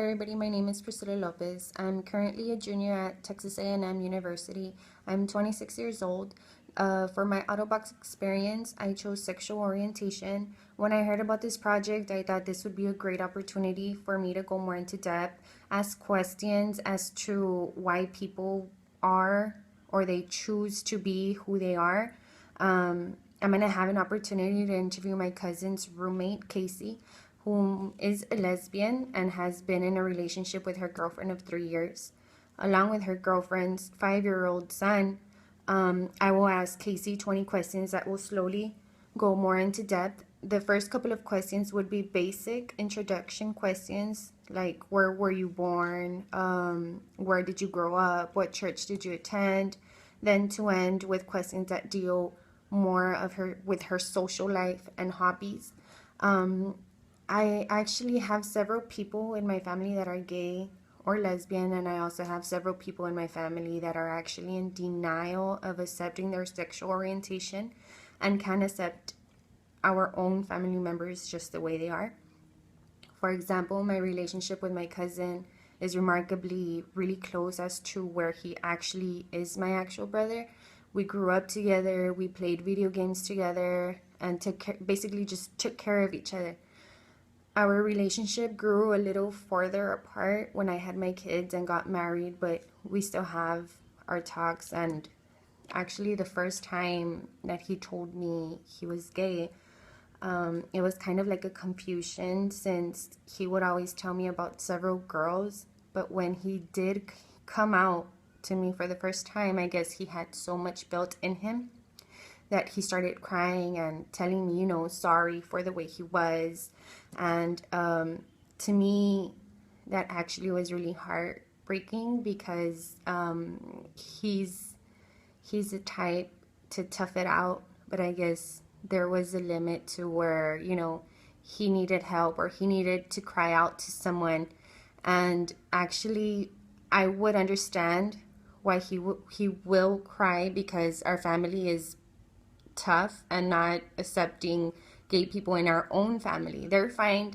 Everybody, my name is Priscilla Lopez. I'm currently a junior at Texas A&M University. I'm 26 years old. For my Autobox experience, I chose sexual orientation. When I heard about this project, I thought this would be a great opportunity for me to go more into depth, ask questions as to why people are or they choose to be who they are. I'm going to have an opportunity to interview my cousin's roommate, Casey, whom is a lesbian and has been in a relationship with her girlfriend of 3 years. Along with her girlfriend's 5-year-old son, I will ask Casey 20 questions that will slowly go more into depth. The first couple of questions would be basic introduction questions like where were you born, where did you grow up, what church did you attend, then to end with questions that deal more of her with her social life and hobbies. I actually have several people in my family that are gay or lesbian, and I also have several people in my family that are actually in denial of accepting their sexual orientation and can accept our own family members just the way they are. For example, my relationship with my cousin is remarkably really close as to where he actually is my actual brother. We grew up together, we played video games together, and basically just took care of each other. Our relationship grew a little further apart when I had my kids and got married, but we still have our talks. And actually, the first time that he told me he was gay, it was kind of like a confusion since he would always tell me about several girls. But when he did come out to me for the first time, I guess he had so much built in him that he started crying and telling me, sorry for the way he was. And to me, that actually was really heartbreaking because he's a type to tough it out, but I guess there was a limit to where, he needed help or he needed to cry out to someone. And actually, I would understand why he will cry because our family is tough and not accepting gay people in our own family. They're fine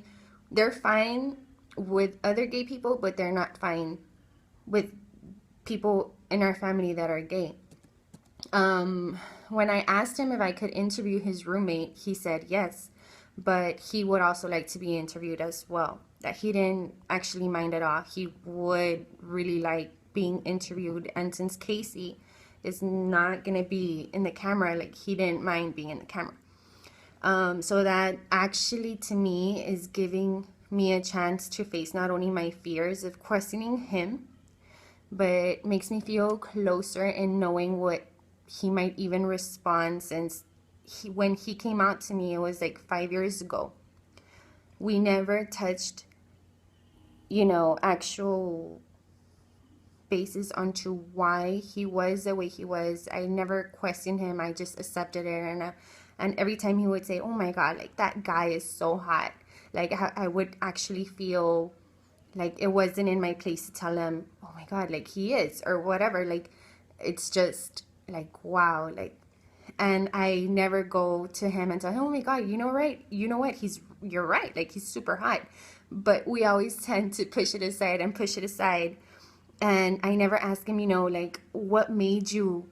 with other gay people, but they're not fine with people in our family that are gay. When I asked him if I could interview his roommate, he said yes, but he would also like to be interviewed as well. That he didn't actually mind at all. He would really like being interviewed, and since Casey is not gonna be in the camera, like he didn't mind being in the camera. So that actually to me is giving me a chance to face not only my fears of questioning him, but makes me feel closer in knowing what he might even respond since when he came out to me, it was like 5 years ago. We never touched, actual basis onto why he was the way he was. I never questioned him. I just accepted it, and every time he would say, "Oh my God, like that guy is so hot," like I would actually feel like it wasn't in my place to tell him, "Oh my God, like he is," or whatever. Like it's just like wow, like. And I never go to him and say, "Oh my God, right? You know what? You're right. Like he's super hot." But we always tend to push it aside and push it aside. And I never ask him, like, what made you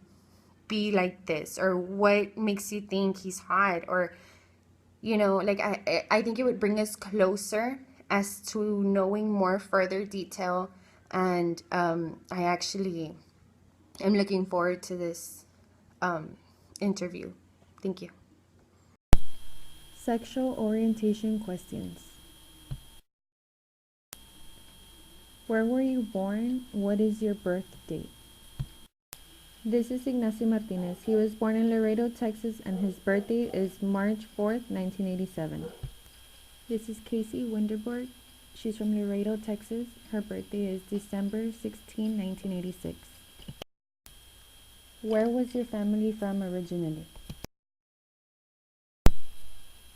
be like this? Or what makes you think he's hot? Or, like, I think it would bring us closer as to knowing more further detail. And I actually am looking forward to this interview. Thank you. Sexual orientation questions. Where were you born? What is your birth date? This is Ignacio Martinez. He was born in Laredo, Texas, and his birthday is March 4th, 1987. This is Casey Winterborg. She's from Laredo, Texas. Her birthday is December 16, 1986. Where was your family from originally?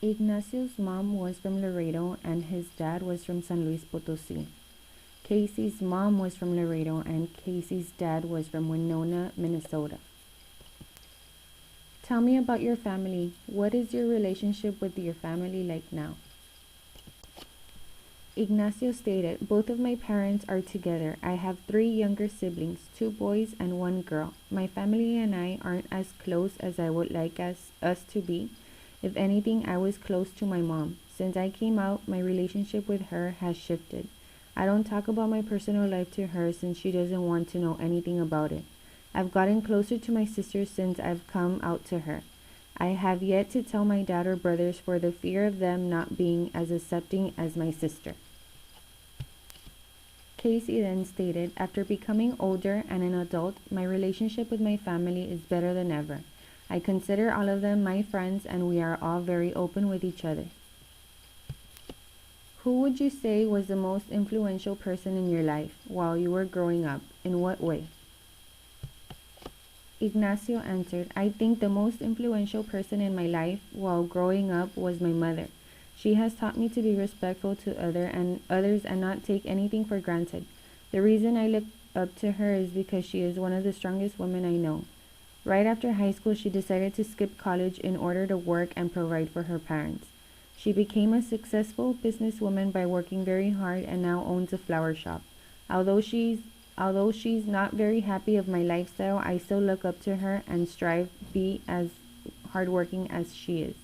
Ignacio's mom was from Laredo and his dad was from San Luis Potosí. Casey's mom was from Laredo and Casey's dad was from Winona, Minnesota. Tell me about your family. What is your relationship with your family like now? Ignacio stated, both of my parents are together. I have 3 younger siblings, 2 boys and 1 girl. My family and I aren't as close as I would like us to be. If anything, I was close to my mom. Since I came out, my relationship with her has shifted. I don't talk about my personal life to her since she doesn't want to know anything about it. I've gotten closer to my sister since I've come out to her. I have yet to tell my dad or brothers for the fear of them not being as accepting as my sister. Casey then stated, after becoming older and an adult, my relationship with my family is better than ever. I consider all of them my friends and we are all very open with each other. Who would you say was the most influential person in your life while you were growing up? In what way? Ignacio answered, I think the most influential person in my life while growing up was my mother. She has taught me to be respectful to others and not take anything for granted. The reason I look up to her is because she is one of the strongest women I know. Right after high school, she decided to skip college in order to work and provide for her parents. She became a successful businesswoman by working very hard and now owns a flower shop. Although she's not very happy of my lifestyle, I still look up to her and strive to be as hardworking as she is.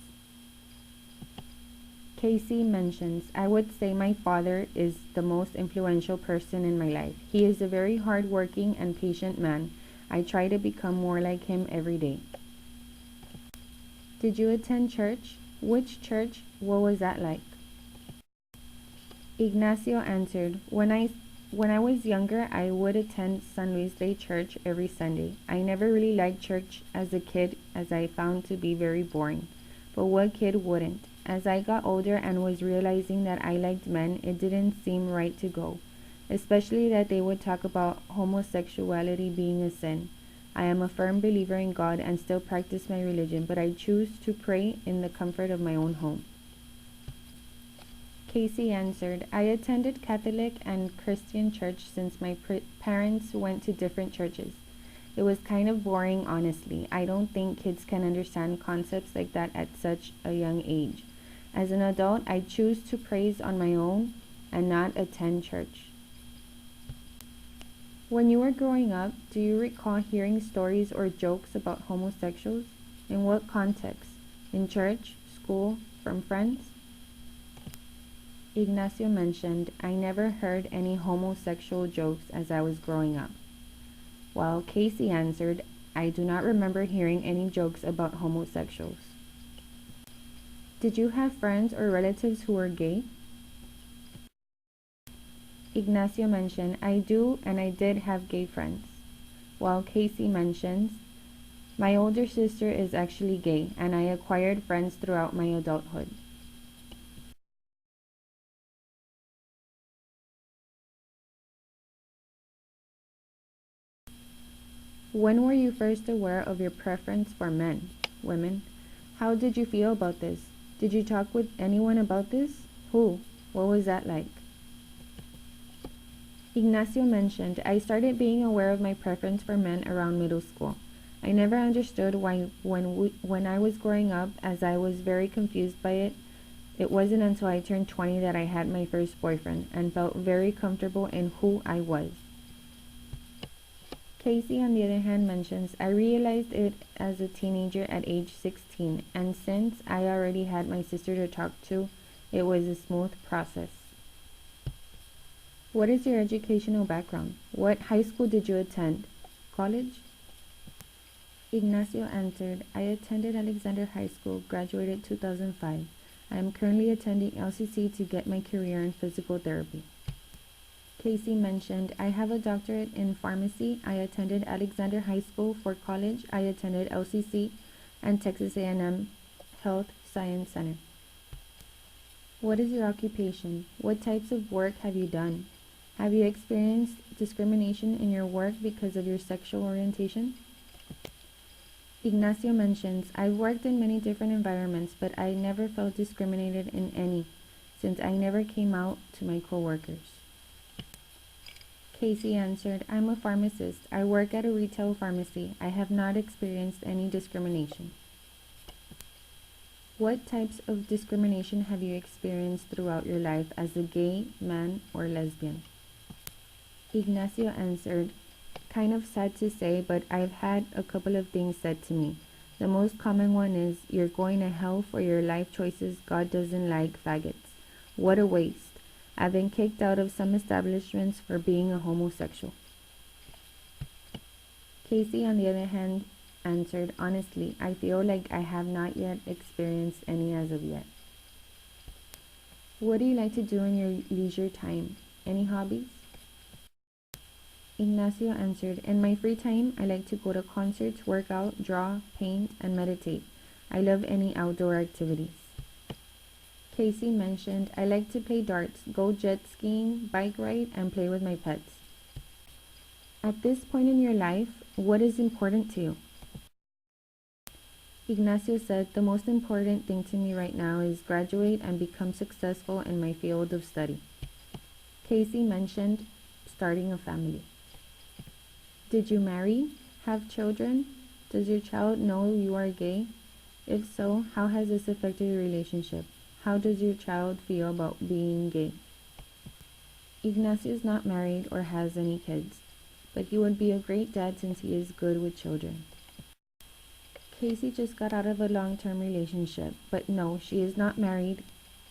Casey mentions, I would say my father is the most influential person in my life. He is a very hardworking and patient man. I try to become more like him every day. Did you attend church? Which church? What was that like? Ignacio answered, When I was younger, I would attend San Luis Day Church every Sunday. I never really liked church as a kid as I found to be very boring. But what kid wouldn't? As I got older and was realizing that I liked men, it didn't seem right to go, especially that they would talk about homosexuality being a sin. I am a firm believer in God and still practice my religion, but I choose to pray in the comfort of my own home. Casey answered, I attended Catholic and Christian church since my parents went to different churches. It was kind of boring, honestly. I don't think kids can understand concepts like that at such a young age. As an adult, I choose to praise on my own and not attend church. When you were growing up, do you recall hearing stories or jokes about homosexuals? In what context? In church, school, from friends? Ignacio mentioned, I never heard any homosexual jokes as I was growing up. While Casey answered, I do not remember hearing any jokes about homosexuals. Did you have friends or relatives who were gay? Ignacio mentioned, I do and I did have gay friends. While Casey mentions, my older sister is actually gay and I acquired friends throughout my adulthood. When were you first aware of your preference for men, women? How did you feel about this? Did you talk with anyone about this? Who? What was that like? Ignacio mentioned, I started being aware of my preference for men around middle school. I never understood why when I was growing up, as I was very confused by it. It wasn't until I turned 20 that I had my first boyfriend and felt very comfortable in who I was. Casey, on the other hand, mentions, I realized it as a teenager at age 16, and since I already had my sister to talk to, it was a smooth process. What is your educational background? What high school did you attend? College? Ignacio answered, I attended Alexander High School, graduated 2005. I am currently attending LCC to get my career in physical therapy. Casey mentioned, I have a doctorate in pharmacy. I attended Alexander High School. For college, I attended LCC and Texas A&M Health Science Center. What is your occupation? What types of work have you done? Have you experienced discrimination in your work because of your sexual orientation? Ignacio mentions, I've worked in many different environments, but I never felt discriminated in any, since I never came out to my coworkers. Casey answered, I'm a pharmacist. I work at a retail pharmacy. I have not experienced any discrimination. What types of discrimination have you experienced throughout your life as a gay, man, or lesbian? Ignacio answered, kind of sad to say, but I've had a couple of things said to me. The most common one is, you're going to hell for your life choices. God doesn't like faggots. What a waste. I've been kicked out of some establishments for being a homosexual. Casey, on the other hand, answered, honestly, I feel like I have not yet experienced any as of yet. What do you like to do in your leisure time? Any hobbies? Ignacio answered, in my free time, I like to go to concerts, work out, draw, paint, and meditate. I love any outdoor activities. Casey mentioned, I like to play darts, go jet skiing, bike ride, and play with my pets. At this point in your life, what is important to you? Ignacio said, the most important thing to me right now is graduate and become successful in my field of study. Casey mentioned starting a family. Did you marry? Have children? Does your child know you are gay? If so, how has this affected your relationship? How does your child feel about being gay? Ignacio is not married or has any kids, but he would be a great dad since he is good with children. Casey just got out of a long-term relationship, but no, she is not married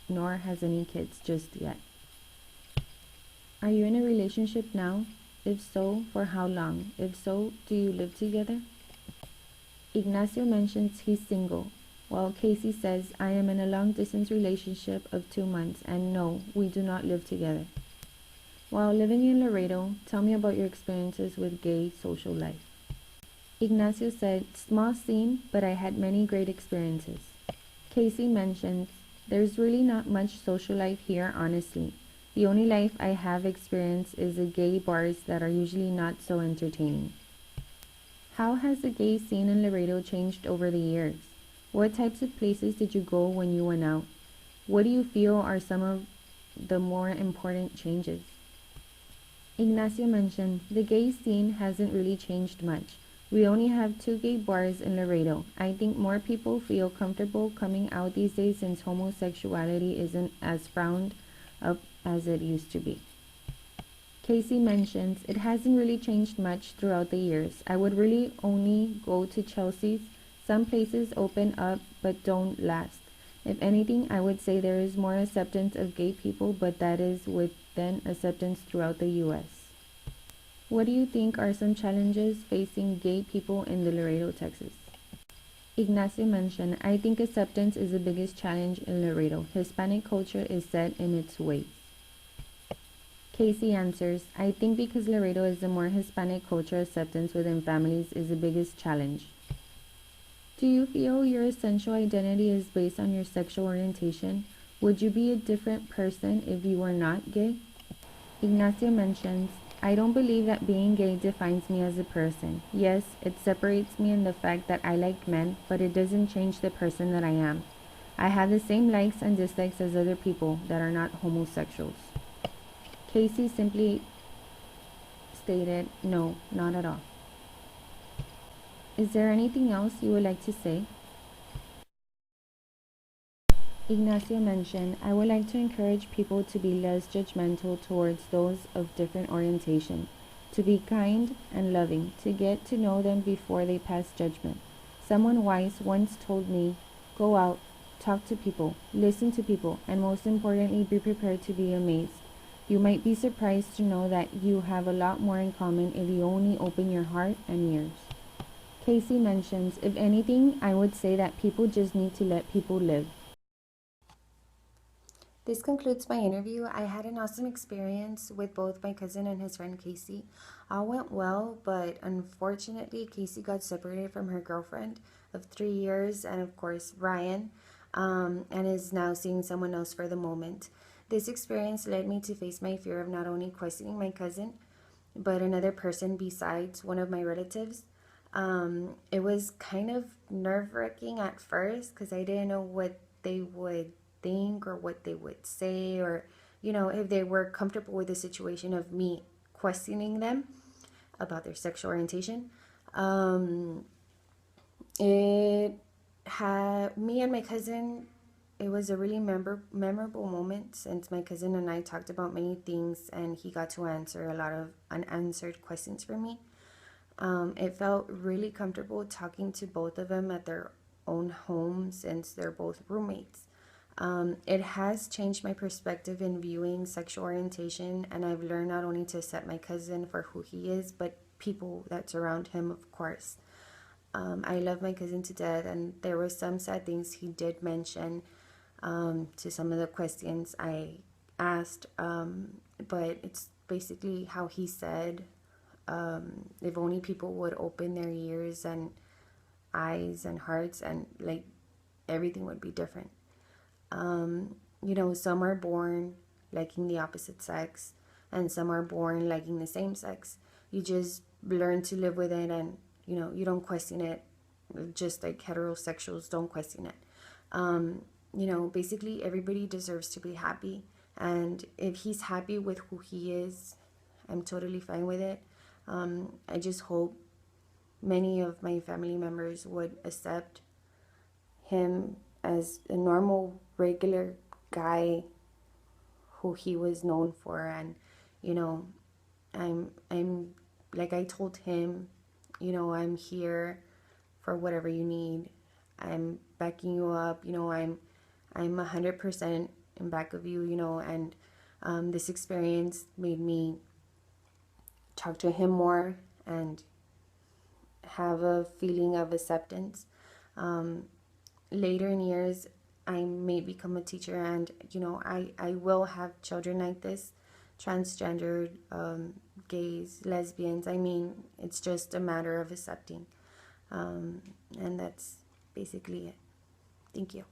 nor has any kids just yet. Are you in a relationship now? If so, for how long? If so, do you live together? Ignacio mentions he's single, while Casey says, I am in a long-distance relationship of 2 months, and no, we do not live together. While living in Laredo, tell me about your experiences with gay social life. Ignacio said, small scene, but I had many great experiences. Casey mentions, there's really not much social life here, honestly. The only life I have experienced is the gay bars that are usually not so entertaining. How has the gay scene in Laredo changed over the years? What types of places did you go when you went out? What do you feel are some of the more important changes? Ignacio mentioned, the gay scene hasn't really changed much. We only have 2 gay bars in Laredo. I think more people feel comfortable coming out these days since homosexuality isn't as frowned up as it used to be. Casey mentions, it hasn't really changed much throughout the years. I would really only go to Chelsea's. Some places open up but don't last. If anything, I would say there is more acceptance of gay people, but that is within acceptance throughout the U.S. What do you think are some challenges facing gay people in the Laredo, Texas? Ignacio mentioned, I think acceptance is the biggest challenge in Laredo. Hispanic culture is set in its ways. Casey answers, I think because Laredo is a more Hispanic culture, acceptance within families is the biggest challenge. Do you feel your essential identity is based on your sexual orientation? Would you be a different person if you were not gay? Ignacio mentions, I don't believe that being gay defines me as a person. Yes, it separates me in the fact that I like men, but it doesn't change the person that I am. I have the same likes and dislikes as other people that are not homosexuals. Casey simply stated, no, not at all. Is there anything else you would like to say? Ignacio mentioned, I would like to encourage people to be less judgmental towards those of different orientation, to be kind and loving, to get to know them before they pass judgment. Someone wise once told me, go out, talk to people, listen to people, and most importantly, be prepared to be amazed. You might be surprised to know that you have a lot more in common if you only open your heart and ears. Casey mentions, if anything, I would say that people just need to let people live. This concludes my interview. I had an awesome experience with both my cousin and his friend Casey. All went well, but unfortunately, Casey got separated from her girlfriend of 3 years, and of course, Ryan, and is now seeing someone else for the moment. This experience led me to face my fear of not only questioning my cousin, but another person besides one of my relatives. It was kind of nerve-wracking at first because I didn't know what they would think or what they would say, or if they were comfortable with the situation of me questioning them about their sexual orientation. It Me and my cousin, it was a really memorable moment since my cousin and I talked about many things and he got to answer a lot of unanswered questions for me. It felt really comfortable talking to both of them at their own home since they're both roommates. It has changed my perspective in viewing sexual orientation, and I've learned not only to accept my cousin for who he is, but people that surround him, of course. I love my cousin to death, and there were some sad things he did mention to some of the questions I asked, but it's basically how he said, if only people would open their ears and eyes and hearts, and like everything would be different. Some are born liking the opposite sex, and some are born liking the same sex. You just learn to live with it, and you don't question it, just like heterosexuals don't question it. Basically, everybody deserves to be happy, and if he's happy with who he is, I'm totally fine with it. I just hope many of my family members would accept him as a normal, regular guy who he was known for. And you know, I'm like I told him, I'm here for whatever you need. I'm backing you up. I'm 100% in back of you. And this experience made me talk to him more and have a feeling of acceptance. Later in years, I may become a teacher, and I will have children like this, transgendered, gays, lesbians. I mean, it's just a matter of accepting. And that's basically it. Thank you.